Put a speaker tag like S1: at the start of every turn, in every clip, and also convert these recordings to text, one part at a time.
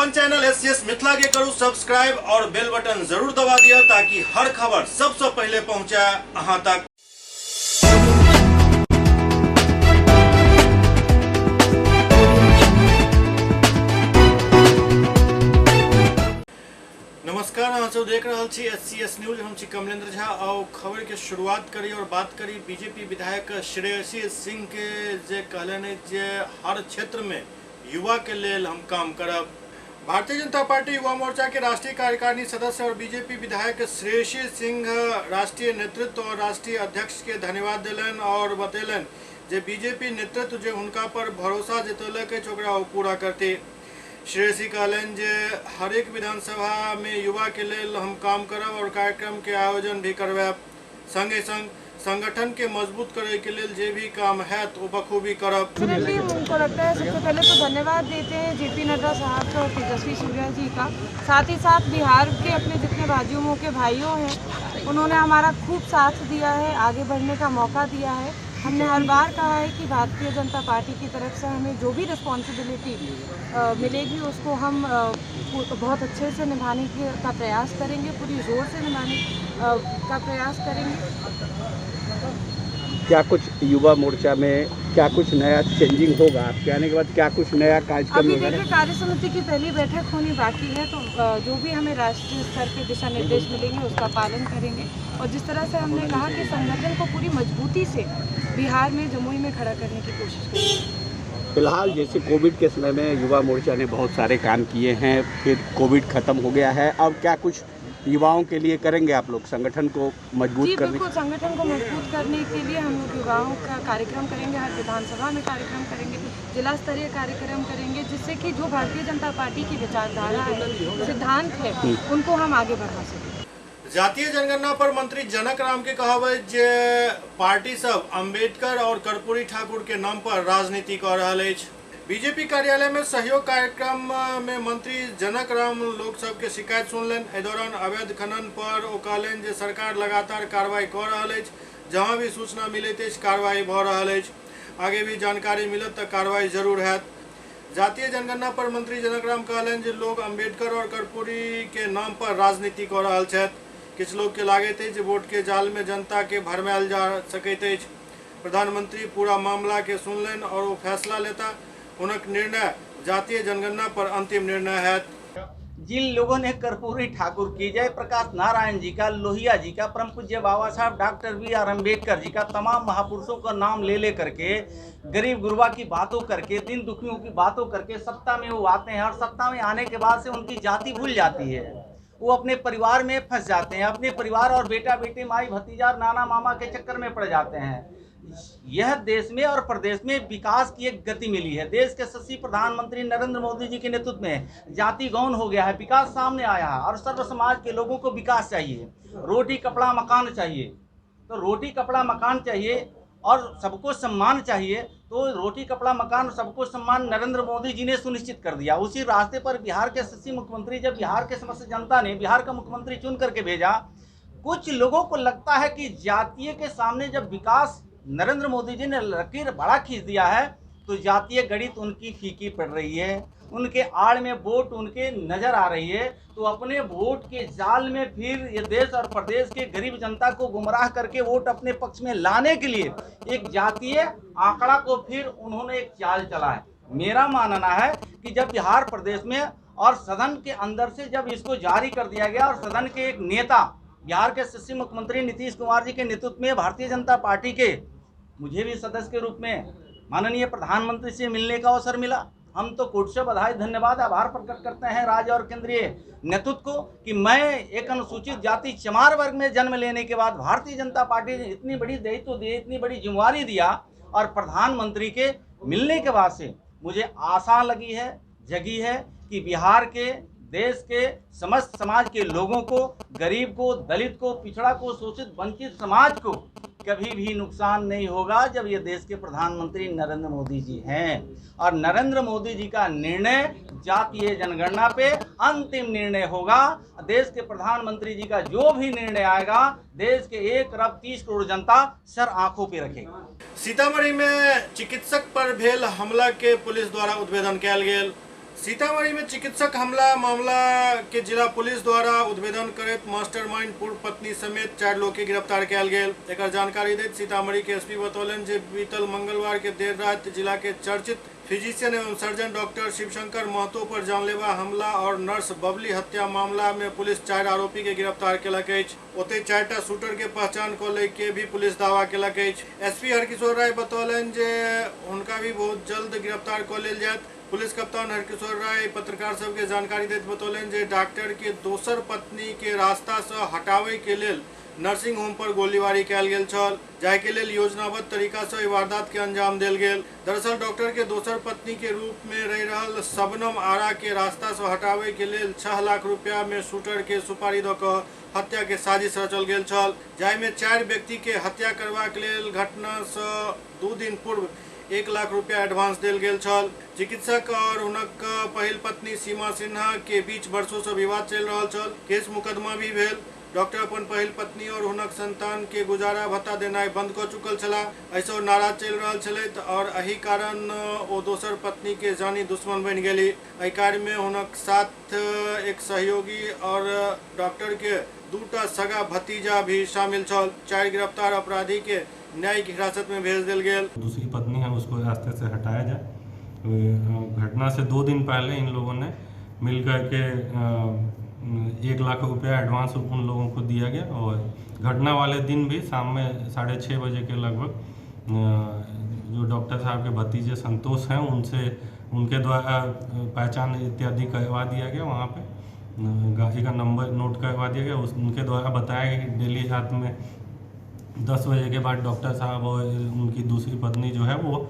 S1: अपन channel SCS Mithila के करू subscribe और बेल बटन जरूर दबा दिया ताकि हर खबर सबसे पहले पहुंचे अहां तक। नमस्कार, अहाँ सब देख रहा छी एससीएस न्यूज। हम छी कमलेंद्र झा। और खबर के शुरुआत करी और बात करी बीजेपी विधायक श्रेयसी सिंह के जे कहलनि जे हर क्षेत्र में युवा के लेल हम काम करब। भारतीय जनता पार्टी युवा मोर्चा के राष्ट्रीय कार्यकारिणी सदस्य और बीजेपी विधायक श्रेयसी सिंह राष्ट्रीय नेतृत्व और राष्ट्रीय अध्यक्ष के धन्यवाद दिलन और बतेलन जे बीजेपी नेतृत्व जो उनका पर भरोसा जतौलक ओकरा वो पूरा करते। श्रेयसी कहलन जे हर एक विधानसभा में युवा के लेल हम काम करब और कार्यक्रम के आयोजन भी करवाब। संगे संग संगठन के मजबूत करे के लिए जे भी काम है तो बखूबी करब।
S2: उनको लगता है सबसे पहले तो धन्यवाद देते हैं जेपी नड्डा साहब का और तेजस्वी सूर्या जी का, साथ ही साथ बिहार के अपने जितने भाइयों के भाइयों हैं उन्होंने हमारा खूब साथ दिया है, आगे बढ़ने का मौका दिया है। हमने हर बार कहा है कि भारतीय जनता पार्टी की तरफ से हमें जो भी रिस्पॉन्सिबिलिटी मिलेगी उसको हम बहुत अच्छे से निभाने का प्रयास करेंगे, पूरी जोर से निभाने का प्रयास करेंगे।
S3: क्या कुछ युवा मोर्चा में क्या कुछ नया चेंजिंग होगा? आपके आने के बाद क्या कुछ नया कार्यक्रम
S2: अभी
S3: होगा?
S2: देखिए, कार्य समिति की पहली बैठक होनी बाकी है, तो जो भी हमें राष्ट्रीय स्तर के दिशा निर्देश मिलेंगे उसका पालन करेंगे। और जिस तरह से हमने कहा कि संगठन को पूरी मजबूती से बिहार में जमुई में खड़ा करने की कोशिश करेंगे।
S3: फिलहाल जैसे कोविड के समय में युवा मोर्चा ने बहुत सारे काम किए हैं, फिर कोविड खत्म हो गया है, अब क्या कुछ युवाओं के लिए करेंगे आप लोग संगठन को मजबूत करने?
S2: बिल्कुल, संगठन को मजबूत करने के लिए हम लोग युवाओं का कार्यक्रम करेंगे, हर विधानसभा में कार्यक्रम करेंगे, जिला स्तरीय कार्यक्रम करेंगे, जिससे कि जो भारतीय जनता पार्टी की विचारधारा है, सिद्धांत है, उनको हम आगे बढ़ा सकें।
S1: जातीय जनगणना पर मंत्री जनक राम के कहवे जे पार्टी सब अम्बेडकर और कर्पूरी ठाकुर के नाम पर राजनीति कर रहा है। बीजेपी कार्यालय में सहयोग कार्यक्रम में मंत्री जनक राम लोक सब के शिकायत सुनलन। ए दौरान अवैध खनन पर ओ कहलन जे सरकार लगातार कार्रवाई कर रहा है, जहां भी सूचना मिले कार्रवाई भ रहा है, आगे भी जानकारी मिलत तो कार्रवाई जरूर है। जातीय जनगणना पर मंत्री जनक राम कहलन जे लोग अम्बेडकर और कर्पूरी के नाम पर राजनीति कर रहा है। किछु लोग के लागत है वोट के जाल में जनता के भरमायल जा सकैत अछि। प्रधानमंत्री पूरा मामला के सुनलन और वो फैसला लेता। उनक निर्णय जातीय जनगणना पर अंतिम निर्णय है।
S4: जिन लोगों ने कर्पूरी ठाकुर की, जयप्रकाश नारायण जी का, लोहिया जी का, परम पूज्य बाबा साहब डॉक्टर BR अम्बेडकर जी का, तमाम महापुरुषों का नाम ले करके गरीब गुरबा की बातों करके, दिन दुखियों की बातों करके सत्ता में वो आते हैं और सत्ता में आने के बाद से उनकी जाति भूल जाती है। वो अपने परिवार में फंस जाते हैं, अपने परिवार और बेटा बेटी, माई भतीजा और नाना मामा के चक्कर में पड़ जाते हैं। यह देश में और प्रदेश में विकास की एक गति मिली है। देश के यशस्वी प्रधानमंत्री नरेंद्र मोदी जी के नेतृत्व में जाति गौण हो गया है, विकास सामने आया है और सर्व समाज के लोगों को विकास चाहिए, रोटी कपड़ा मकान चाहिए। तो रोटी कपड़ा मकान चाहिए और सबको सम्मान चाहिए, तो रोटी कपड़ा मकान सबको सम्मान नरेंद्र मोदी जी ने सुनिश्चित कर दिया। उसी रास्ते पर बिहार के यशस्वी मुख्यमंत्री, जब बिहार के समस्त जनता ने बिहार का मुख्यमंत्री चुन करके भेजा, कुछ लोगों को लगता है कि जातीय के सामने जब विकास नरेंद्र मोदी जी ने लकीर बड़ा खींच दिया है तो जातीय गणित उनकी फीकी पड़ रही है, उनके आड़ में वोट उनके नजर आ रही है। तो अपने वोट के जाल में फिर ये देश और प्रदेश के गरीब जनता को गुमराह करके वोट अपने पक्ष में लाने के लिए एक जातीय आंकड़ा को फिर उन्होंने एक चाल चला है। मेरा मानना है कि जब बिहार प्रदेश में और सदन के अंदर से जब इसको जारी कर दिया गया और सदन के एक नेता बिहार के यशस्वी मुख्यमंत्री नीतीश कुमार जी के नेतृत्व में भारतीय जनता पार्टी के, मुझे भी सदस्य के रूप में माननीय प्रधानमंत्री से मिलने का अवसर मिला। हम तो कोट से बधाई धन्यवाद आभार प्रकट करते हैं राज्य और केंद्रीय नेतृत्व को कि मैं एक अनुसूचित जाति चमार वर्ग में जन्म लेने के बाद भारतीय जनता पार्टी ने इतनी बड़ी दायित्व दिए, इतनी बड़ी जिम्मेवारी दिया और प्रधानमंत्री के मिलने के बाद से मुझे आशा लगी है, जगी है कि बिहार के, देश के समस्त समाज के लोगों को, गरीब को, दलित को, पिछड़ा को, शोषित वंचित समाज को कभी भी नुकसान नहीं होगा जब ये देश के प्रधानमंत्री नरेंद्र मोदी जी हैं। और नरेंद्र मोदी जी का निर्णय जातीय जनगणना पे अंतिम निर्णय होगा। देश के प्रधानमंत्री जी का जो भी निर्णय आएगा, देश के 1 अरब 30 करोड़ जनता सर आंखों पे रखेगा।
S1: सीतामढ़ी में चिकित्सक पर भेल हमला के पुलिस द्वारा उद्भेदन कयल गेल। सीतामढ़ी में चिकित्सक हमला मामला के जिला पुलिस द्वारा उद्भेदन करैत मास्टरमाइंड पूर्व पत्नी समेत 4 लोग के गिरफ्तार किया गेल। एकर जानकारी दैत सीतामढ़ी के एसपी बतौलन जे बीतल मंगलवार के देर रात जिला के चर्चित फिजिशियन एवं सर्जन डॉक्टर शिवशंकर महतो पर जानलेवा हमला और नर्स बबली हत्या मामला में पुलिस 4 आरोपी के गिरफ्तार केलक अछि। ओते 4टा शूटर के पहचान क लै के भी पुलिस दावा केलक अछि। एसपी हरकिशोर राय बतौलन जे हुनका भी बहुत जल्द गिरफ्तार क लेल जायत। पुलिस कप्तान हरकिशोर राय पत्रकार सबके जानकारी दैत बतौलन जे डॉक्टर के दोसर पत्नी के रास्ता से हटावे के लेल नर्सिंग होम पर गोलीबारी कैल गेल छल, जाहि के लेल योजनाबद्ध तरीका से वारदात के अंजाम देल गेल। दरअसल डॉक्टर के दोसर पत्नी के रूप में रह रहल शबनम आरा के रास्ता से हटावे के लेल 6 लाख रुपया में शूटर के सुपारी द क हत्या के साजिश रचल गेल छल, जाहि में 4 व्यक्ति के हत्या करबाक लेल घटना से 2 दिन पूर्व 1 लाख रुपया एडवांस देल गेल छल। चिकित्सक और हुनक पहिल पत्नी सीमा सिन्हा के बीच वर्षों से विवाद चल रहा छल। केस मुकदमा भी भेल। डॉक्टर अपन पहिल पत्नी और हुनक संतान के गुजारा भत्ता देनाइ बंद क चुकल छलाह। ऐसो नाराज चल रहा छलैथ और एही कारण ओ दोसर पत्नी के जानी दुश्मन बन गेली। एहि कार्य में हुनक साथ एक सहयोगी और डॉक्टर के 2टा सगा भतीजा भी शामिल छल। 4 गिरफ्तार अपराधी के न्यायिक हिरासत में भेज दिल गेल।
S5: दूसरी पत्नी है उसको रास्ते से हटाया जाए। घटना से 2 दिन पहले इन लोगों ने मिलकर के 1 लाख रुपया एडवांस उन लोगों को दिया गया और घटना वाले दिन भी शाम में 6:30 बजे के लगभग जो डॉक्टर साहब के भतीजे संतोष हैं उनसे उनके द्वारा पहचान इत्यादि करवा दिया गया। वहाँ पे गाड़ी का नंबर नोट करवा दिया गया। उनके द्वारा बताया गया कि डेली रात में 10 बजे के बाद डॉक्टर साहब और उनकी दूसरी पत्नी जो है वो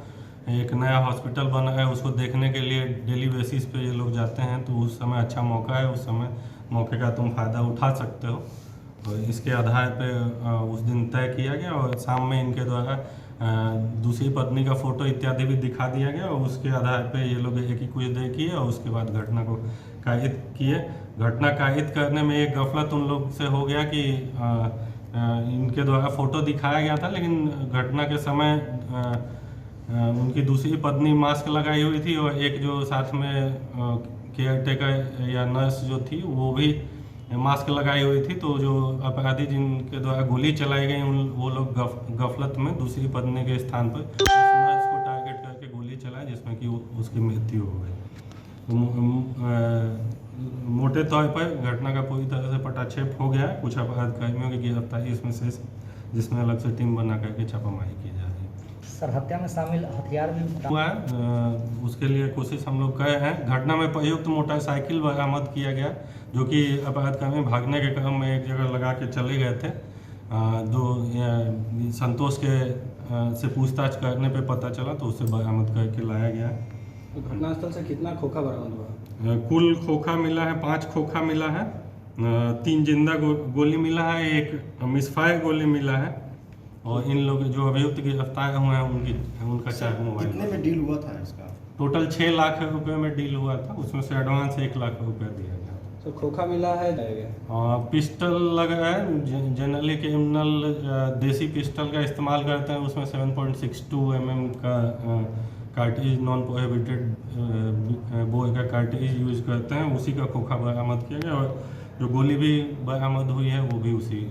S5: एक नया हॉस्पिटल बना है उसको देखने के लिए डेली बेसिस पे ये लोग जाते हैं, तो उस समय अच्छा मौका है, उस समय मौके का तुम फ़ायदा उठा सकते हो। तो इसके आधार पे उस दिन तय किया गया और शाम में इनके द्वारा दूसरी पत्नी का फ़ोटो इत्यादि भी दिखा दिया गया और उसके आधार पे ये लोग एक ही कुछ देर किए और उसके बाद घटना को कायद किए। घटना कायद करने में एक गफलत उन लोग से हो गया कि इनके द्वारा फ़ोटो दिखाया गया था, लेकिन घटना के समय उनकी दूसरी पत्नी मास्क लगाई हुई थी और एक जो साथ में केयर टेकर या नर्स जो थी वो भी मास्क लगाई हुई थी। तो जो अपराधी जिनके द्वारा गोली चलाई गई वो लोग गफलत में दूसरी पत्नी के स्थान पर उस नर्स को टारगेट करके गोली चलाई जिसमें कि उसकी मृत्यु हो गई। मोटे तौर पर घटना का पूरी तरह से पटाक्षेप हो गया है। कुछ अपराध कर्मियों की गिरफ्तारी इसमें से जिसमें अलग से टीम बना करके छापामारी की जा रही है।
S6: सर हत्या में शामिल हथियार भी
S5: हुआ है, उसके लिए कोशिश हम लोग कर रहे हैं। घटना में प्रयुक्त मोटरसाइकिल बरामद किया गया जो कि अपराधकर्मी भागने के क्रम में एक जगह लगा के चले गए थे। जो संतोष के से पूछताछ करने पे पता चला तो उसे बरामद करके लाया गया।
S3: घटनास्थल से कितना खोखा बरामद हुआ?
S5: कुल खोखा मिला है 5 खोखा मिला है, 3 जिंदा गोली मिला है, 1 मिसफायर गोली मिला है और इन लोग जो अभियुक्त गिरफ्तार हुए हैं उनका 4 मोबाइल।
S7: कितने में डील हुआ था इसका?
S5: टोटल 6 लाख रुपए में डील हुआ था, उसमें से एडवांस 1 लाख रुपया दिया गया।
S3: तो खोखा मिला है
S5: पिस्टल लगा है, जनरली क्रिमिनल देसी पिस्टल का इस्तेमाल करते हैं, उसमें 7.62 mm का कार्ट्रिज नॉन प्रोहिबिटेड बोर का कार्ट्रिज यूज करते हैं, उसी का खोखा बरामद किया गया और जो गोली भी बरामद हुई है वो भी उसी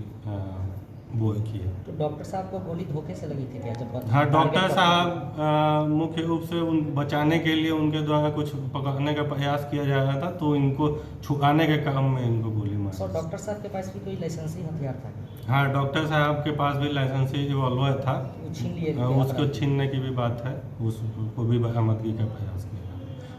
S5: बोर की है।
S6: तो डॉक्टर साहब को गोली धोखे से लगी थी क्या? जब
S5: हाँ, डॉक्टर साहब मुख्य रूप से उन बचाने के लिए उनके द्वारा कुछ पकड़ने का प्रयास किया जा रहा था तो इनको छुपाने के क्रम में इनको गोली मारी।
S6: सर डॉक्टर साहब के पास भी कोई लाइसेंसी हथियार था?
S5: हाँ, डॉक्टर साहब के पास भी लाइसेंसी रिवॉल्वर था,
S6: छीन लिए
S5: उसको छीनने की भी बात है, उसको भी बरामदगी का प्रयास किया।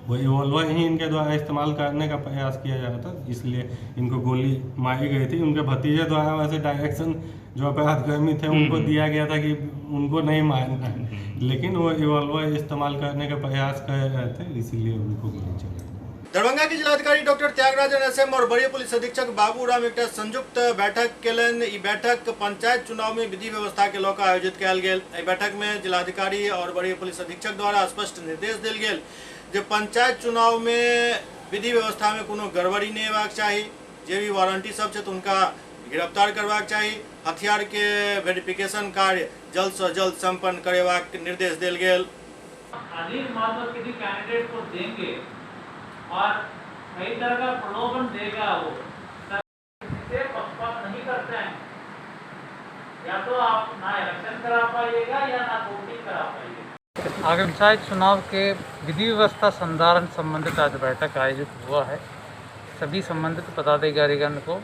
S5: वो रिवॉल्वर ही इनके द्वारा इस्तेमाल करने का प्रयास किया जा रहा था, इसलिए इनको गोली मारी गई थी। उनके भतीजे द्वारा वैसे डायरेक्शन जो अपराधकर्मी थे उनको दिया गया था कि उनको नहीं मारना है, लेकिन वो रिवॉल्वर इस्तेमाल करने का प्रयास कर रहे थे, इसीलिए उनको गोली चली।
S1: दरभंगा के जिलाधिकारी डॉक्टर त्यागराजन एसएम और वरीय पुलिस अधीक्षक बाबू राम एक संयुक्त बैठक केलन। ई बैठक पंचायत चुनाव में विधि व्यवस्था के लऽ कऽ आयोजित कयल गेल। एहि बैठक में जिलाधिकारी और वरीय पुलिस अधीक्षक द्वारा स्पष्ट निर्देश देल गेल जे पंचायत चुनाव में विधि व्यवस्था में कोनो गड़बड़ी नहीं हेबाक चाही। जे भी वारंटी सब छै उनका गिरफ्तार करबाक चाही। हथियार के वेरिफिकेशन कार्य जल्द से जल्द संपन्न करेबाक निर्देश देल गेल।
S8: अनिल माधव किसी कैंडिडेट को देंगे
S7: और कई तरह का प्रलोभन देगा वो से पक्षपात नहीं करते हैं। या तो आप ना इलेक्शन करा पाइएगा या ना वोटिंग करा पाइएगा।
S8: आगामी पंचायत चुनाव के विधि व्यवस्था संधारण संबंधित आज बैठक आयोजित हुआ है। सभी संबंधित पदाधिकारीगण को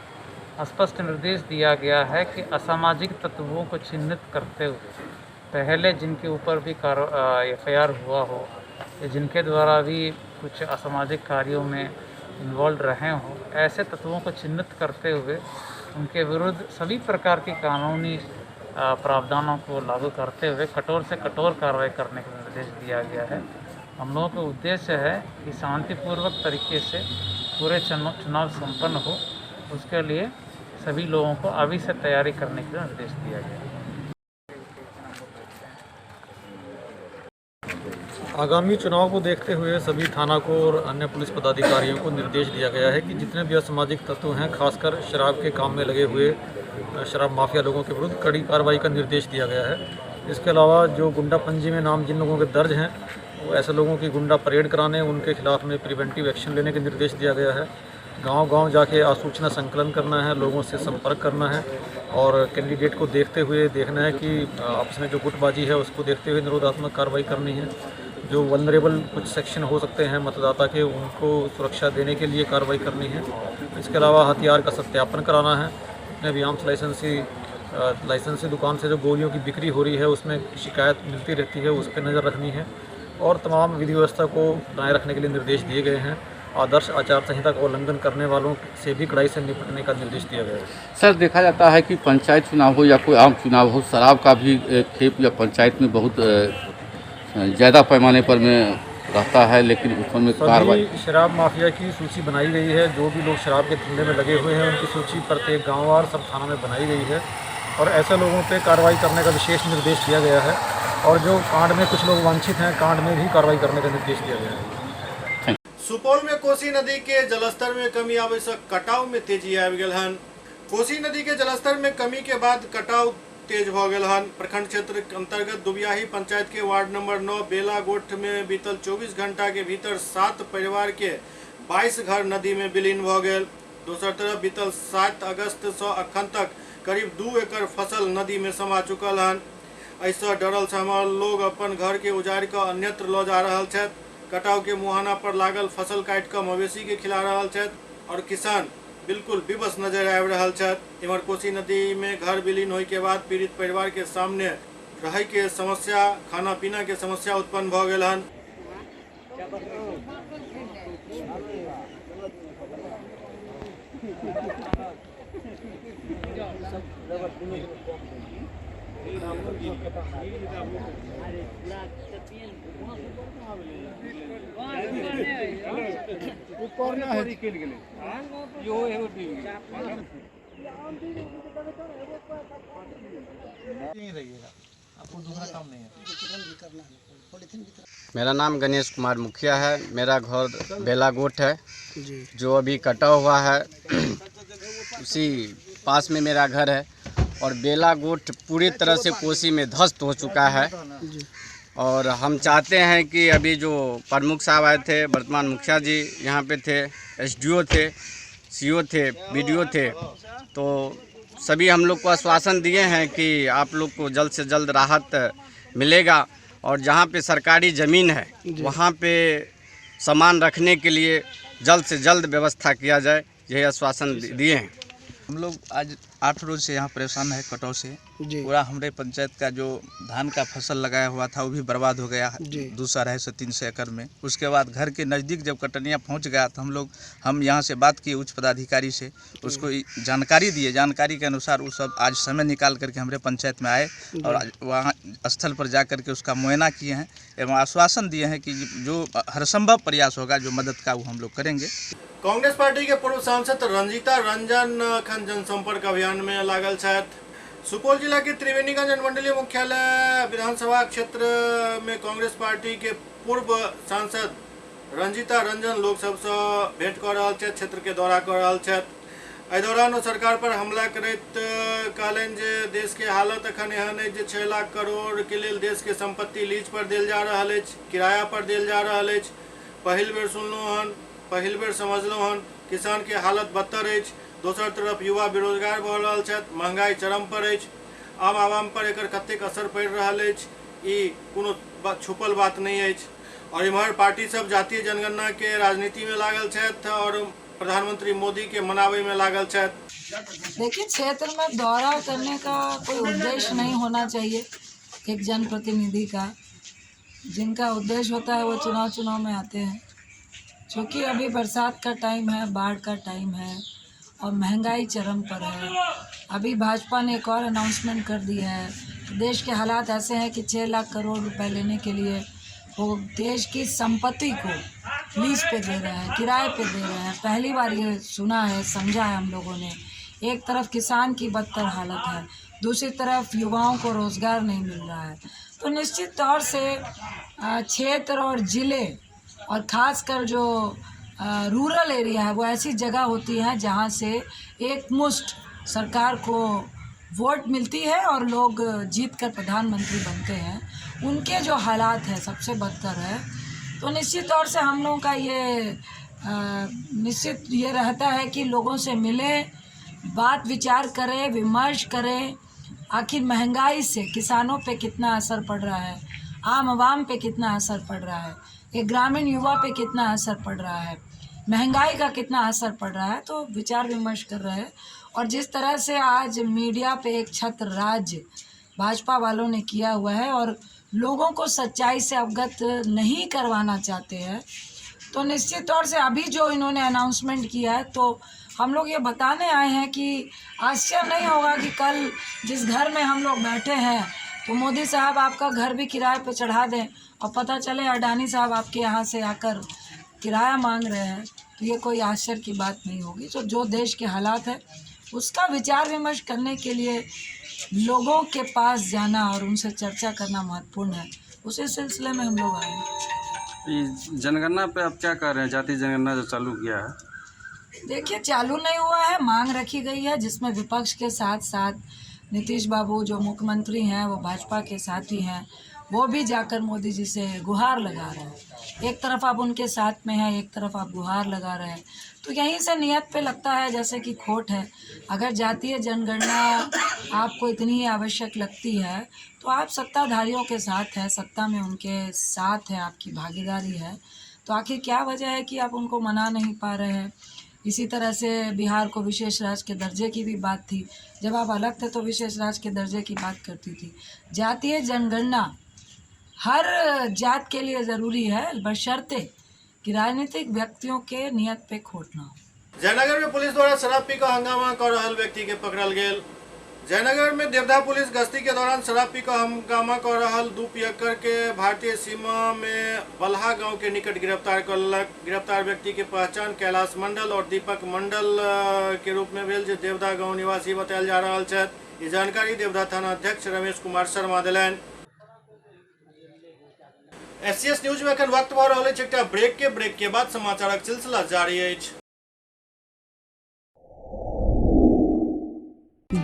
S8: स्पष्ट निर्देश दिया गया है कि असामाजिक तत्वों को चिन्हित करते हुए पहले जिनके ऊपर भी FIR हुआ हो या जिनके द्वारा भी कुछ असामाजिक कार्यों में इन्वॉल्व रहे हों, ऐसे तत्वों को चिन्हित करते हुए उनके विरुद्ध सभी प्रकार की कानूनी प्रावधानों को लागू करते हुए कठोर से कठोर कार्रवाई करने का निर्देश दिया गया है। हम लोगों का उद्देश्य है कि शांतिपूर्वक तरीके से पूरे चुनाव संपन्न हो, उसके लिए सभी लोगों को अभी से तैयारी करने का निर्देश दिया गया है।
S9: आगामी चुनाव को देखते हुए सभी थाना को और अन्य पुलिस पदाधिकारियों को निर्देश दिया गया है कि जितने भी असामाजिक तत्व हैं, खासकर शराब के काम में लगे हुए शराब माफिया लोगों के विरुद्ध कड़ी कार्रवाई का निर्देश दिया गया है। इसके अलावा जो गुंडा पंजी में नाम जिन लोगों के दर्ज हैं, वो ऐसे लोगों की गुंडा परेड कराने, उनके खिलाफ में प्रिवेंटिव एक्शन लेने के निर्देश दिया गया है। गांव-गांव जाके आसूचना संकलन करना है, लोगों से संपर्क करना है और कैंडिडेट को देखते हुए देखना है कि आपस में जो गुटबाजी है उसको देखते हुए निरोधात्मक कार्रवाई करनी है। जो वल्नरेबल कुछ सेक्शन हो सकते हैं मतदाता के, उनको सुरक्षा देने के लिए कार्रवाई करनी है। इसके अलावा हथियार का सत्यापन कराना है। जितने भी आर्म्स लाइसेंसी दुकान से जो गोलियों की बिक्री हो रही है उसमें शिकायत मिलती रहती है, उस पर नज़र रखनी है और तमाम विधि व्यवस्था को बनाए रखने के लिए निर्देश दिए गए हैं। आदर्श आचार संहिता का उल्लंघन करने वालों से भी कड़ाई से निपटने का निर्देश दिया गया है।
S10: सर, देखा जाता है कि पंचायत चुनाव हो या कोई आम चुनाव हो, शराब का भी खेप या पंचायत में बहुत ज़्यादा पैमाने पर में रहता है, लेकिन उसमें कार्रवाई
S9: शराब माफिया की सूची बनाई गई है। जो भी लोग शराब के धंधे में लगे हुए हैं उनकी सूची प्रत्येक गाँववार सब थाना में बनाई गई है और ऐसे लोगों पर कार्रवाई करने का विशेष निर्देश दिया गया है और जो कांड में कुछ लोग वांछित हैं, कांड में भी कार्रवाई करने का निर्देश दिया गया है।
S1: सुपौल में कोसी नदी के जलस्तर में कमी आवे से कटाव में तेजी आबि गेल हन। कोसी नदी के जलस्तर में कमी के बाद कटाव तेज भ गेल हन। प्रखंड क्षेत्र अंतर्गत दुबियाही पंचायत के वार्ड नंबर 9 बेला गोठ में बीतल 24 घंटा के भीतर 7 परिवार के 22 घर नदी में विलीन भ गेल। दोसर तरफ बीतल 7 अगस्त से अखन तक करीब 2 एकड़ फसल नदी में समा चुकल हन। ऐसा डरल सहमल लोग अपन घर के उजारि कऽ अन्यत्र लऽ जा रहल छथि। कटाव के मुहाना पर लागल फसल काटि कऽ मवेशी के खिला रहल छथि और किसान बिल्कुल विवश नजर आबि रहल छथि। इमहर कोसी नदी में घर विलीन होय के बाद पीड़ित परिवार के सामने रहै के समस्या, खाना पीना के समस्या उत्पन्न भ गेल हन।
S11: मेरा नाम गणेश कुमार मुखिया है। मेरा घर बेला गोठ है जो अभी कटा हुआ है, उसी पास में मेरा घर है और बेला गोठ पूरी तरह से कोसी में ध्वस्त हो चुका है। और हम चाहते हैं कि अभी जो प्रमुख साहब आए थे, वर्तमान मुखिया जी यहाँ पे थे, SDO थे, CO थे, BDO थे, तो सभी हम लोग को आश्वासन दिए हैं कि आप लोग को जल्द से जल्द राहत मिलेगा और जहाँ पे सरकारी ज़मीन है वहाँ पे सामान रखने के लिए जल्द से जल्द व्यवस्था किया जाए, यही आश्वासन दिए हैं।
S12: हम लोग आज 8 रोज से यहाँ परेशान है कटाव से। पूरा हमारे पंचायत का जो धान का फसल लगाया हुआ था वो भी बर्बाद हो गया 200-300 एकड़ में। उसके बाद घर के नज़दीक जब कटनिया पहुँच गया तो हम यहाँ से बात किए उच्च पदाधिकारी से, उसको जानकारी दिए। जानकारी के अनुसार वो सब आज समय निकाल करके हमारे पंचायत में आए और वहाँ स्थल पर जा करके उसका मुआयना किए हैं एवं आश्वासन दिए हैं कि जो हरसंभव प्रयास होगा जो मदद का वो हम लोग करेंगे।
S1: कांग्रेस पार्टी के पूर्व सांसद रंजीता रंजन अखन जनसंपर्क अभियान में लागल छथि। सुपौल जिला के त्रिवेणीगंज अनुमंडलीय मुख्यालय विधानसभा क्षेत्र में कांग्रेस पार्टी के पूर्व सांसद रंजीता रंजन लोक सबसे भेंट कर रहल छथि, क्षेत्र के दौरा कर रहल छथि। एहि दौरान ओ सरकार पर हमला करैत कहलनि जे देश के हालत अखन एहन अछि जे 6 लाख करोड़ के लेल देश के संपत्ति लीज पर देल जा रहल अछि, किराया पर देल जा रहल अछि। पहिल बेर सुनलहुँ हन पहिल बेर समझलहुँ हन। किसान के हालत बदतर अछि, दोसर तरफ युवा बेरोजगार भऽ रहल छथि, महंगाई चरम पर अछि। आम आवाम पर एकर कतेक असर पड़ि रहल अछि ई कोनो छुपल बात नहीं अछि। और इम्हर पार्टी सब जातीय जनगणना के राजनीति में लागल छथि और प्रधानमंत्री मोदी के मनावे में लागल छथि।
S13: देखिए, क्षेत्र में दौरा करने का कोई उद्देश्य नहीं होना चाहिए एक जनप्रतिनिधि का। जिनका उद्देश्य होता है वो चुनाव में आते हैं। क्योंकि अभी बरसात का टाइम है, बाढ़ का टाइम है और महंगाई चरम पर है। अभी भाजपा ने एक और अनाउंसमेंट कर दिया है। देश के हालात ऐसे हैं कि 6 लाख करोड़ रुपए लेने के लिए वो देश की संपत्ति को लीज पे दे रहे हैं, किराए पे दे रहे हैं। पहली बार ये सुना है, समझा है हम लोगों ने। एक तरफ किसान की बदतर हालत है, दूसरी तरफ युवाओं को रोज़गार नहीं मिल रहा है। तो निश्चित तौर से क्षेत्र और ज़िले और ख़ासकर जो रूरल एरिया है वो ऐसी जगह होती है जहाँ से एक मुश्त सरकार को वोट मिलती है और लोग जीत कर प्रधानमंत्री बनते हैं। उनके जो हालात है सबसे बदतर है। तो निश्चित तौर से हम लोगों का ये निश्चित ये रहता है कि लोगों से मिलें, बात विचार करें, विमर्श करें। आखिर महंगाई से किसानों पे कितना असर पड़ रहा है, आम आवाम पे कितना असर पड़ रहा है, एक ग्रामीण युवा पे कितना असर पड़ रहा है, महंगाई का कितना असर पड़ रहा है। तो विचार विमर्श कर रहे हैं। और जिस तरह से आज मीडिया पे एक छत्र राज भाजपा वालों ने किया हुआ है और लोगों को सच्चाई से अवगत नहीं करवाना चाहते हैं, तो निश्चित तौर से अभी जो इन्होंने अनाउंसमेंट किया है तो हम लोग ये बताने आए हैं कि आश्चर्य नहीं होगा कि कल जिस घर में हम लोग बैठे हैं तो मोदी साहब आपका घर भी किराए पे चढ़ा दें और पता चले अडानी साहब आपके यहाँ से आकर किराया मांग रहे हैं। तो ये कोई आश्चर्य की बात नहीं होगी। तो जो देश के हालात है उसका विचार विमर्श करने के लिए लोगों के पास जाना और उनसे चर्चा करना महत्वपूर्ण है। उसी सिलसिले में हम लोग आए हैं।
S14: जनगणना पे आप क्या कह रहे हैं? जातीय जनगणना जो चालू किया है,
S13: देखिए चालू नहीं हुआ है, मांग रखी गई है जिसमें विपक्ष के साथ साथ नीतीश बाबू जो मुख्यमंत्री हैं वो भाजपा के साथी हैं, वो भी जाकर मोदी जी से गुहार लगा रहे हैं। एक तरफ आप उनके साथ में हैं, एक तरफ आप गुहार लगा रहे हैं। तो यहीं से नियत पे लगता है जैसे कि खोट है। अगर जातीय जनगणना आपको इतनी आवश्यक लगती है तो आप सत्ताधारियों के साथ हैं, सत्ता में उनके साथ है, आपकी भागीदारी है। तो आखिर क्या वजह है कि आप उनको मना नहीं पा रहे हैं? इसी तरह से बिहार को विशेष राज्य के दर्जे की भी बात थी। जब आप अलग थे तो विशेष राज्य के दर्जे की बात करती थी। जातीय जनगणना हर जात के लिए ज़रूरी है, बशर्ते कि राजनीतिक व्यक्तियों के नियत पे खोट ना हो।
S1: जयनगर में पुलिस द्वारा शराब पी कर हंगामा कर रहल व्यक्ति के पकड़ल गेल। जयनगर में देवधा पुलिस गश्ती के दौरान शराब पी कर हंगामा कर रहल 2 पियक्कर के भारतीय सीमा में बल्हा गांव के निकट गिरफ्तार करलक। गिरफ्तार व्यक्ति के पहचान कैलाश मंडल और दीपक मंडल के रूप में भेल, जे देवधा गांव निवासी बतायल जा रहल छथि। ई जानकारी देवधा थाना अध्यक्ष रमेश कुमार शर्मा देलनि। एससीएस न्यूज में अखन वक्त भऽ रहल अछि एकटा ब्रेक के बाद समाचारक सिलसिला जारी अछि।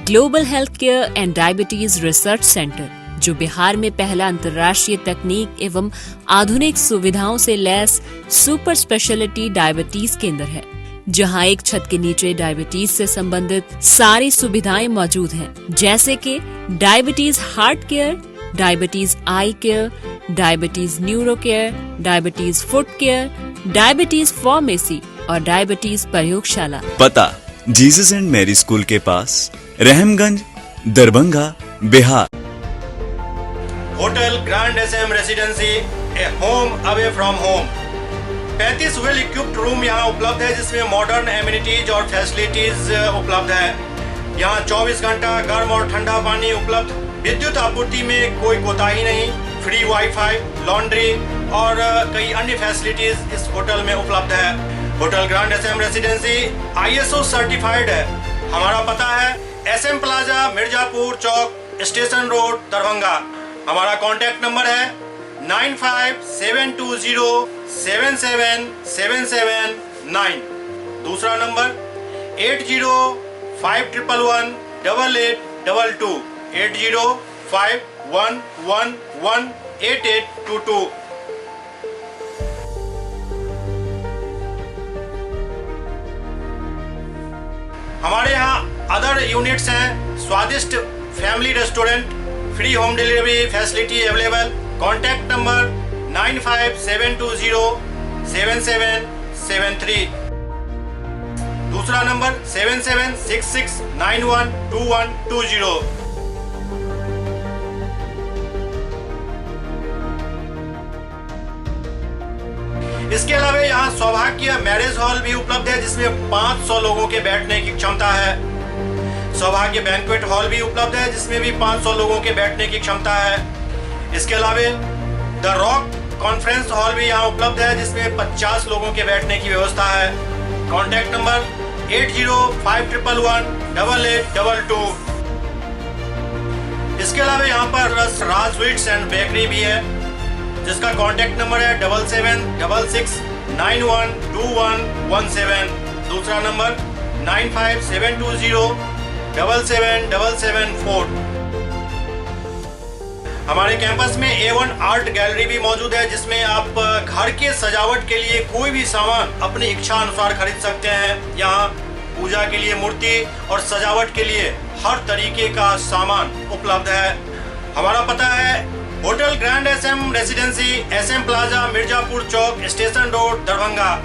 S15: Global health care and diabetes research centre, जो बिहार में पहला अंतर्राष्ट्रीय तकनीक एवं आधुनिक सुविधाओं से लैस सुपर स्पेशलिटी डायबिटीज केंद्र है, जहां एक छत के नीचे डायबिटीज से संबंधित सारी सुविधाएं मौजूद हैं, जैसे कि diabetes heart care, diabetes eye care, diabetes neuro care, diabetes foot care, diabetes pharmacy और डायबिटीज प्रयोगशाला।
S16: पता जीसस एंड मैरी स्कूल के पास, Rahamganj, Darbhanga, Bihar.
S1: Hotel grand SM residency, a home away from home. 35 well equipped room यहाँ उपलब्ध है, जिसमें modern amenities और फैसिलिटीज उपलब्ध है। यहाँ 24 घंटा गर्म और ठंडा पानी उपलब्ध। विद्युत आपूर्ति में कोई कोताही नहीं। फ्री वाईफाई, लॉन्ड्री और कई अन्य फैसिलिटीज इस होटल में उपलब्ध है। Hotel grand SM residency ISO certified है। हमारा पता है SM प्लाजा, मिर्जापुर चौक, स्टेशन रोड, दरभंगा। हमारा कॉन्टैक्ट नंबर है 9572077779। दूसरा नंबर 8051118822, 8051118822। हमारे यहाँ अदर यूनिट्स हैं, स्वादिष्ट family restaurant, free home delivery facility available. Contact number 9572077773। दूसरा नंबर 7766912120। इसके अलावा यहाँ सौभाग्य मैरिज हॉल भी उपलब्ध है, जिसमें 500 लोगों के बैठने की क्षमता है। सौभाग्य बैंक्वेट हॉल भी उपलब्ध है, जिसमें भी 500 लोगों के बैठने की क्षमता है। इसके अलावा द रॉक कॉन्फ्रेंस हॉल भी यहाँ उपलब्ध है, जिसमें 50 लोगों के बैठने की व्यवस्था है। Contact number 8051118822। इसके अलावा यहाँ पर राज स्वीट्स एंड बेकरी भी है, जिसका कॉन्टैक्ट नंबर है 7766912117। दूसरा नंबर 9572077774। हमारे कैंपस में A1 आर्ट गैलरी भी मौजूद है, जिसमें आप घर के सजावट के लिए कोई भी सामान अपनी इच्छा अनुसार खरीद सकते हैं। यहाँ पूजा के लिए मूर्ति और सजावट के लिए हर तरीके का सामान उपलब्ध है। हमारा पता है hotel grand SM residency, SM plaza, Mirzapur चौक, station road, Darbhanga.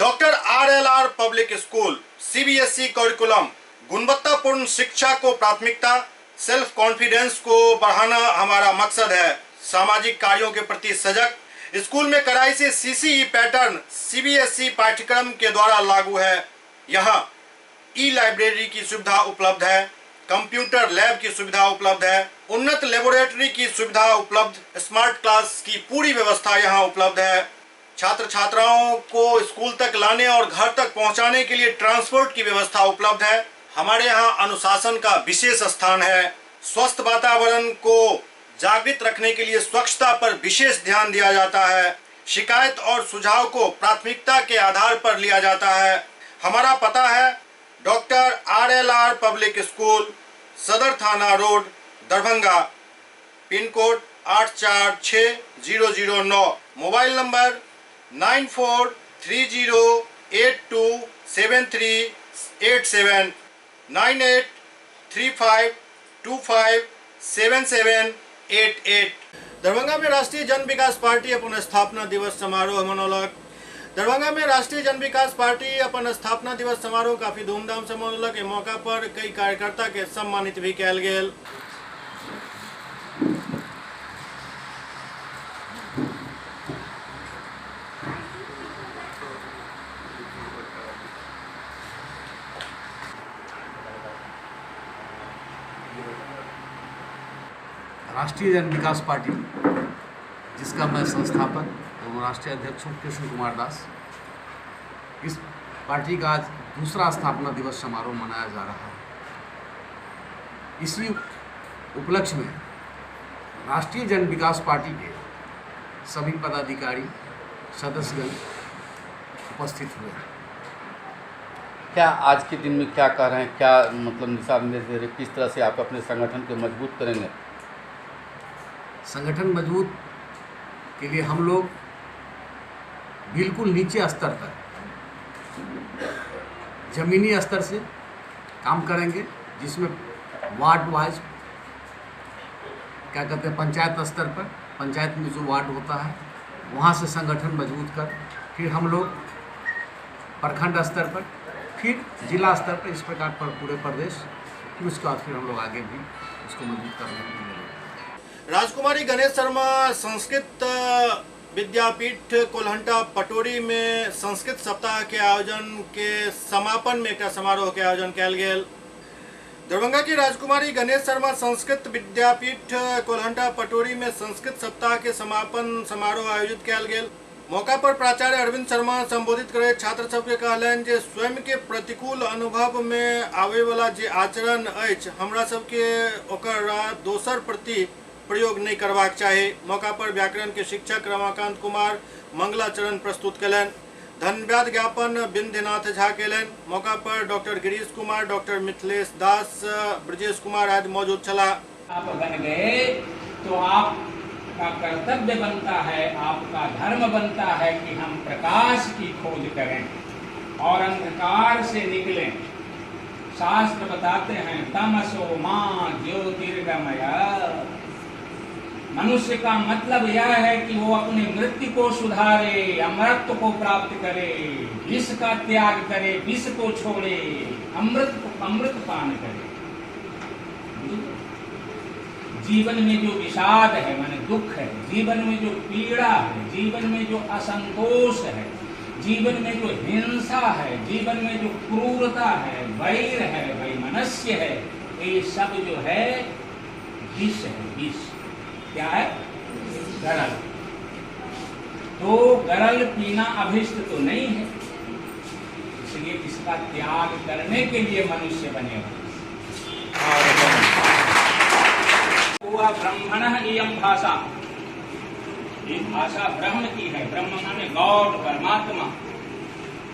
S1: Doctor RLR public school CBSE curriculum गुणवत्तापूर्ण शिक्षा को प्राथमिकता, सेल्फ कॉन्फिडेंस को बढ़ाना हमारा मकसद है। सामाजिक कार्यों के प्रति सजग। स्कूल में कड़ाई से CCE पैटर्न CBSE पाठ्यक्रम के द्वारा लागू है। यहाँ ई-लाइब्रेरी की सुविधा उपलब्ध है, कंप्यूटर लैब की सुविधा उपलब्ध है, उन्नत लेबोरेटरी की सुविधा उपलब्ध, स्मार्ट क्लास की पूरी व्यवस्था यहाँ उपलब्ध है। छात्र छात्राओं को स्कूल तक लाने और घर तक पहुंचाने के लिए ट्रांसपोर्ट की व्यवस्था उपलब्ध है। हमारे यहाँ अनुशासन का विशेष स्थान है। स्वस्थ वातावरण को जागृत रखने के लिए स्वच्छता पर विशेष ध्यान दिया जाता है। शिकायत और सुझाव को प्राथमिकता के आधार पर लिया जाता है। हमारा पता है डॉक्टर RLR पब्लिक स्कूल, सदर थाना road, Darbhanga. Pin code 846009। Mobile number 9430827387 9835257788। Darbhanga में राष्ट्रीय जन विकास पार्टी अपन स्थापना दिवस समारोह मनौलक। दरभंगा में राष्ट्रीय जन विकास पार्टी अपन स्थापना दिवस समारोह काफी धूमधाम से मनौलक। इस मौका पर कई कार्यकर्ता के सम्मानित भी कयल गेल।
S17: राष्ट्रीय जन विकास पार्टी, जिसका मैं संस्थापक एवं राष्ट्रीय अध्यक्ष हूँ कृष्ण कुमार दास, इस पार्टी का आज दूसरा स्थापना दिवस समारोह मनाया जा रहा है। इसी उपलक्ष्य में राष्ट्रीय जन विकास पार्टी के सभी पदाधिकारी सदस्यगण उपस्थित हुए हैं।
S10: क्या आज के दिन में क्या कह रहे हैं, क्या मतलब दिशा निर्देश दे रहे, किस तरह से आप अपने संगठन को मजबूत करेंगे?
S17: संगठन मजबूत के लिए हम लोग बिल्कुल नीचे स्तर पर, जमीनी स्तर से काम करेंगे, जिसमें वार्ड वाइज क्या कहते हैं, पंचायत स्तर पर, पंचायत में जो वार्ड होता है वहाँ से संगठन मजबूत कर, फिर हम लोग प्रखंड स्तर पर, फिर जिला स्तर पर, इस प्रकार पर पूरे प्रदेश, फिर उसके बाद फिर हम लोग आगे भी उसको मजबूत करने के लिए।
S1: राजकुमारी गणेश शर्मा संस्कृत विद्यापीठ कोल्हंटा पटोरी में संस्कृत सप्ताह के आयोजन के समापन में एक समारोह के आयोजन कयल गेल। दरभंगा की राजकुमारी गणेश शर्मा संस्कृत विद्यापीठ कोल्हंटा पटोरी में संस्कृत सप्ताह के समापन समारोह आयोजित कयल गेल। मौका पर प्राचार्य अरविंद शर्मा संबोधित करे छात्र सबके कहलनि जे स्वयं के प्रतिकूल अनुभव में आवे वाला जे आचरण अछि, हमरा सबके ओकर दोसर प्रति प्रयोग नहीं करबाक चाही। मौका पर व्याकरण के शिक्षक रमाकांत कुमार मंगलाचरण प्रस्तुत कयलनि। धन्यवाद ज्ञापन बिंदनाथ झा केलन। मौका पर डॉक्टर गिरीश कुमार, डॉक्टर मिथिलेश दास, ब्रजेश कुमार आदि मौजूद छला।
S18: आप बन गए तो आपका कर्तव्य बनता है, आपका धर्म बनता है कि हम प्रकाश की खोज करें और अंधकार से निकलें। शास्त्र बताते हैं तमसो मां ज्योतिर्गमय। मनुष्य का मतलब यह है कि वो अपनी मृत्यु को सुधारे, अमृत को प्राप्त करे, विष का त्याग करे, विष को छोड़े, अमृत पान करे। जीवन में जो विषाद है माने दुख है, जीवन में जो पीड़ा है, जीवन में जो असंतोष है, जीवन में जो हिंसा है, जीवन में जो क्रूरता है, वैर है, वैमनस्य है, ये सब जो है विष है। विष क्या है? गरल। तो गरल पीना अभिष्ट तो नहीं है, इसलिए इसका त्याग करने के लिए मनुष्य बने हुआ। ब्रह्मण इयं भाषा, ये भाषा ब्रह्म की है। ब्रह्म माने गॉड, परमात्मा,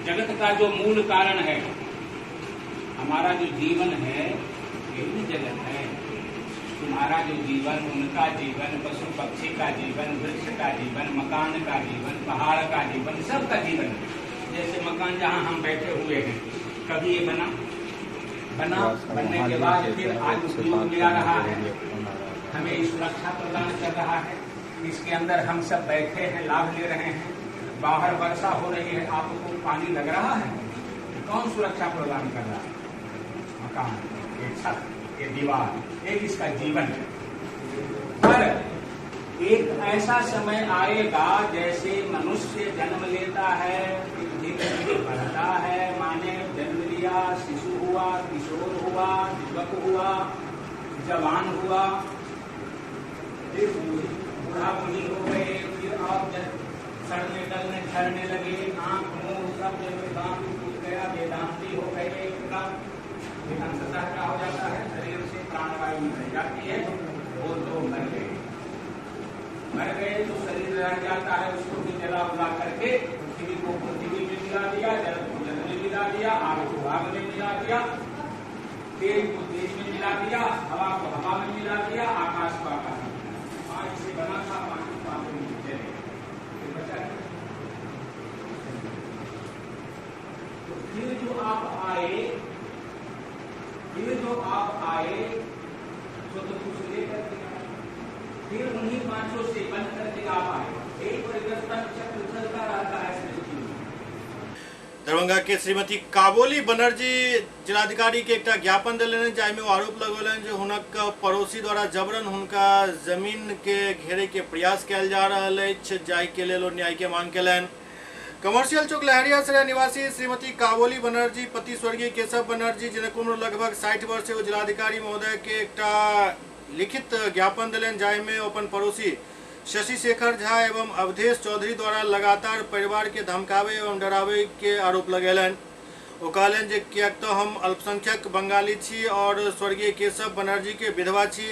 S18: जगत का जो मूल कारण है। हमारा जो जीवन है यही जगत है। तुम्हारा जो जीवन, उनका जीवन, पशु पक्षी का जीवन, वृक्ष का जीवन, मकान का जीवन, पहाड़ का जीवन, सबका जीवन। जैसे मकान जहाँ हम बैठे हुए हैं, कभी ये बना बनने के बाद फिर आज उपयोग में आ रहा है, हमें सुरक्षा प्रदान कर रहा है। इसके अंदर हम सब बैठे हैं, लाभ ले रहे हैं। बाहर वर्षा हो रही है, आपको पानी लग रहा है, कौन सुरक्षा प्रदान कर रहा है? मकान, ये छत, ये दीवार, एक इसका जीवन है। पर एक ऐसा समय आएगा जैसे मनुष्य जन्म लेता है, धीरे धीरे बढ़ता है, माने जन्म लिया, शिशु हुआ, किशोर हुआ, युवक हुआ, जवान हुआ, फिर बूढ़ा बुढ़ी हो गए, फिर आप सड़ने गलने झड़ने लगे, आंख मुंह सब जगह दांत टूट गया, वेदांती हो गए, अंततः क्या हो जाता है? शरीर से प्राणवायु निकल जाती है, वो तो मर गए तो शरीर रह जाता है, उसको भी जला उला करके पृथ्वी को पृथ्वी में मिला दिया, जल को जल में मिला दिया, आग को आग में मिला दिया, तेल को तेल में मिला दिया, हवा को हवा में मिला दिया, आकाश को आकाश में मिला दिया। आज से बना था पानी पानी में चले बचा। तो फिर जो आप आए तो कुछ लेकर के आए, फिर उन्हीं पांचों से बंद करके आप आए। एक परिवर्तन चक्र चलता रहता है सृष्टि में।
S1: दरभंगा के श्रीमती काबोली बनर्जी जिलाधिकारी के एक ज्ञापन दिले, जाहिमे आरोप लगौलन जे हुनक पड़ोसी द्वारा जबरन हुनका जमीन के घेरे के प्रयास कयल जा रहल अछि, जाहि के लेल ओ न्याय के मांग केलनि। कमर्शियल चौक लहरियासराय निवासी श्रीमती काबोली बनर्जी पति स्वर्गीय केशव बनर्जी, जिनक उम्र लगभग 60 वर्ष है, जिलाधिकारी महोदय के एक लिखित ज्ञापन दिलन, जाहिमे अपन पड़ोसी शशि शेखर झा एवं अवधेश चौधरी द्वारा लगातार परिवार के धमकावे एवं डरावे के आरोप लगेलन। वो कहलन जे कियाक तो हम अल्पसंख्यक बंगाली छी और स्वर्गीय केशव बनर्जी के विधवा छी,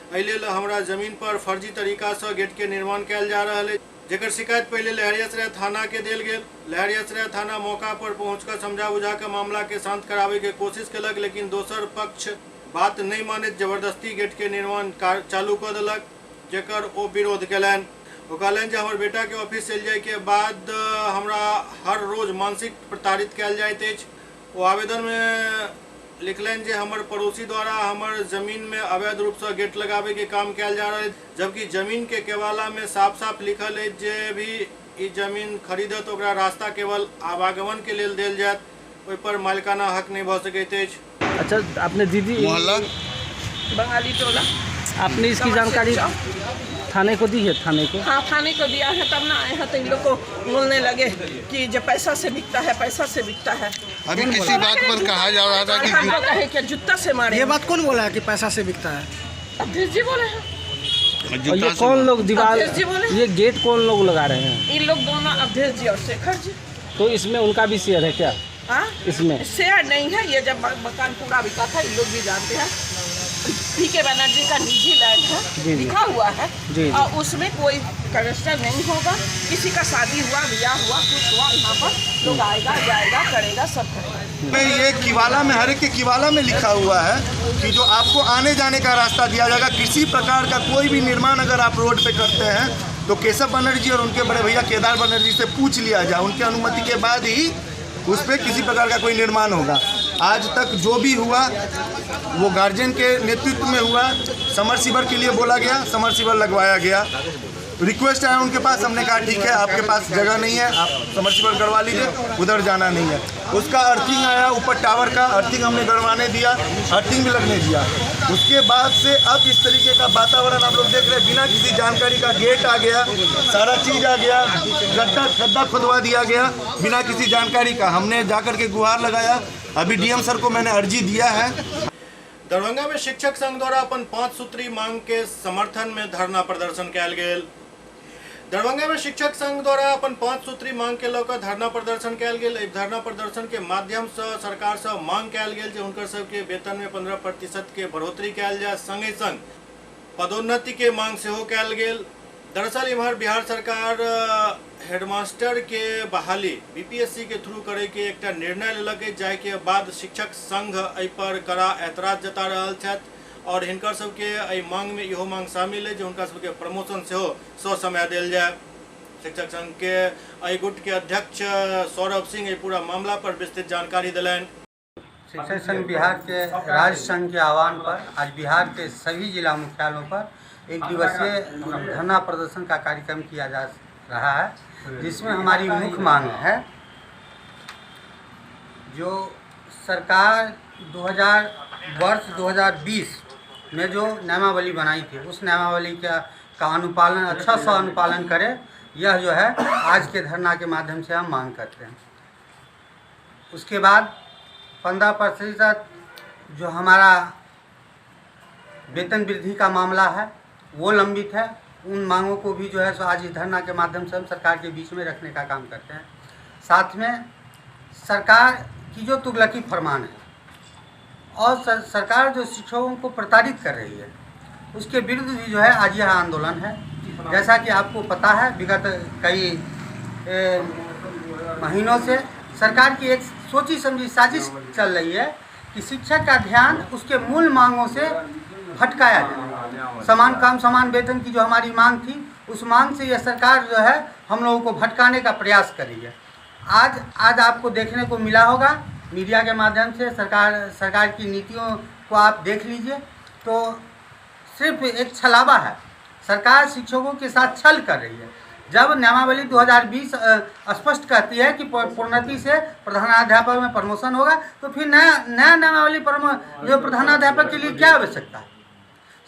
S1: एहि लेल हमरा जमीन पर फर्जी तरीका से गेट के निर्माण कयल जा रहल है, जेकर शिकायत पहले लहरियासराय थाना के देल गेल। लहरियासराय थाना मौका पर पहुंचकर समझा बुझा के मामला के शांत करावे के कोशिश केलक, लेकिन दोसर पक्ष बात नहीं माने जबरदस्ती गेट के निर्माण चालू कर देलक, जेकर ओ विरोध केलन। वो कहलन जे हमर बेटा के ऑफिस चल जाए के बाद हमरा हर रोज मानसिक प्रताड़ित कयल जाइत अछि। वो आवेदन में लिखलन जे हमर पड़ोसी द्वारा हमर जमीन में अवैध रूप से गेट लगावे के काम कयल जा रहा है, जबकि जमीन के केवाला में साफ साफ लिखल है जे भी ई जमीन खरीदत ओकरा रास्ता केवल आवागमन के लेल देल जायत, ओहि पर मालिकाना हक नहीं भ सकैत अछि।
S19: अच्छा, आपने दीदी
S20: मोहल्ला
S2: बंगाली टोला,
S19: आपने इसकी जानकारी थाने को दी है? थाने को?
S2: हाँ, थाने को दिया है, तब ना आए हैं तो इन लोग को बोलने लगे कि जो पैसा से बिकता है, पैसा से बिकता है।
S20: अभी किसी बात पर कहा जा रहा था कि
S2: हम लोग कहे कि जूता से मारे।
S19: ये बात कौन बोला है कि पैसा से बिकता है?
S2: अवधेश जी बोले हैं।
S19: और ये कौन लोग दीवार, ये गेट कौन लोग लगा रहे हैं?
S2: इन लोग दोनों, अवधेश जी और शेखर जी।
S19: तो इसमें उनका भी शेयर है क्या? इसमें
S2: शेयर नहीं है, ये जब मकान पूरा बिका था, इन लोग भी जानते हैं, पीके बनर्जी का निजी लैंड है, लिखा हुआ है, और उसमें कोई
S21: का रजिस्टर नहीं होगा, किसी का शादी हुआ, ब्याह हुआ, कुछ हुआ, यहाँ पर लोग आएगा, जाएगा, करेगा, सब करेगा।
S22: ये किवाला में, हर एक के किवाला में लिखा हुआ है कि जो आपको आने जाने का रास्ता दिया जाएगा। किसी प्रकार का कोई भी निर्माण अगर आप रोड पे करते हैं तो केशव बनर्जी और उनके बड़े भैया केदार बनर्जी से पूछ लिया जाए, उनके अनुमति के बाद ही उस पर किसी प्रकार का कोई निर्माण होगा। आज तक जो भी हुआ वो गार्जियन के नेतृत्व में हुआ। समरसीवर के लिए बोला गया, समरसीवर लगवाया गया। रिक्वेस्ट आया उनके पास, हमने कहा ठीक है, आपके पास जगह नहीं है, आप समरसीवर गड़वा लीजिए, उधर जाना नहीं है। उसका अर्थिंग आया ऊपर टावर का, अर्थिंग हमने गड़वाने दिया, अर्थिंग भी लगने दिया। उसके बाद से अब इस तरीके का वातावरण आप लोग देख रहे हैं, बिना किसी जानकारी का गेट आ गया, सारा चीज़ आ गया, गड्ढा खुदवा दिया गया बिना किसी जानकारी का। हमने जाकर के गुहार लगाया, अभी डीएम सर को मैंने अर्जी दिया है।
S1: दरभंगा में शिक्षक संघ द्वारा अपन 5 सूत्री मांग के समर्थन में धरना प्रदर्शन कयल गेल। दरभंगा में शिक्षक संघ द्वारा अपन 5 सूत्री मांग के लौकर धरना प्रदर्शन कयल गेल। धरना प्रदर्शन के माध्यम से सरकार से मांग कयल गेल जे हुनकर सबके वेतन में 15% के बढ़ोतरी कयल जाए, संगे संग पदोन्नति के मांग सेहो कयल गेल। दरअसल इम्हर बिहार सरकार हेडमास्टर के बहाली बीपीएससी के थ्रू करे के एक निर्णय लेलक, जाय के बाद शिक्षक संघ एहि पर कड़ा एतराज जता रहल छथि और हिनकर सबके एहि मांग में इहो मांग शामिल है जे हुनका सबके प्रमोशन सेहो समय देल जाए। शिक्षक संघ के एहि गुट के अध्यक्ष सौरभ सिंह एहि पूरा मामला पर विस्तृत जानकारी दिलैन।
S23: शिक्षक संघ बिहार के राज्य संघ के आह्वान पर आज बिहार के सभी जिला मुख्यालयों पर एक दिवसीय धरना प्रदर्शन का कार्यक्रम किया जा रहा है, जिसमें हमारी मुख्य मांग है जो सरकार 2020 में जो नियमावली बनाई थी उस नियमावली का अनुपालन अच्छा सा अनुपालन करे, यह जो है आज के धरना के माध्यम से हम मांग करते हैं। उसके बाद 15% जो हमारा वेतन वृद्धि का मामला है वो लंबित है, उन मांगों को भी जो है सो आज इस धरना के माध्यम से हम सरकार के बीच में रखने का काम करते हैं। साथ में सरकार की जो तुगलकी फरमान है और सरकार जो शिक्षकों को प्रताड़ित कर रही है उसके विरुद्ध भी जो है आज यह आंदोलन है। जैसा कि आपको पता है, विगत कई महीनों से सरकार की एक सोची समझी साजिश चल रही है कि शिक्षक का ध्यान उसके मूल मांगों से भटकाया जाए। समान काम समान वेतन की जो हमारी मांग थी उस मांग से यह सरकार जो है हम लोगों को भटकाने का प्रयास कर रही है। आज आपको देखने को मिला होगा मीडिया के माध्यम से सरकार की नीतियों को आप देख लीजिए तो सिर्फ एक छलावा है। सरकार शिक्षकों के साथ छल कर रही है। जब नियमावली 2020 स्पष्ट कहती है कि प्रोन्नति से प्रधानाध्यापक में प्रमोशन होगा तो फिर नया नियमावली जो प्रधानाध्यापक के लिए क्या आवश्यकता है।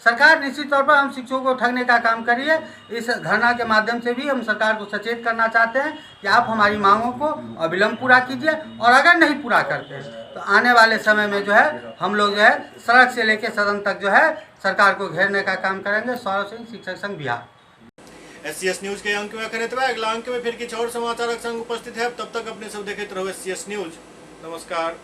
S23: सरकार निश्चित तौर पर हम शिक्षकों को ठगने का काम कर रही है। इस धरना के माध्यम से भी हम सरकार को सचेत करना चाहते हैं कि आप हमारी मांगों को अविलंब पूरा कीजिए और अगर नहीं पूरा करते हैं तो आने वाले समय में जो है हम लोग जो है सड़क से लेकर सदन तक जो है सरकार को घेरने का काम करेंगे। सौरभ सिंह, शिक्षक संघ बिहार।
S1: SCS न्यूज के अंक में अगला अंक में फिर किछु और समाचार संग उपस्थित है। तब तक अपने सब देखते रहो SCS न्यूज। नमस्कार।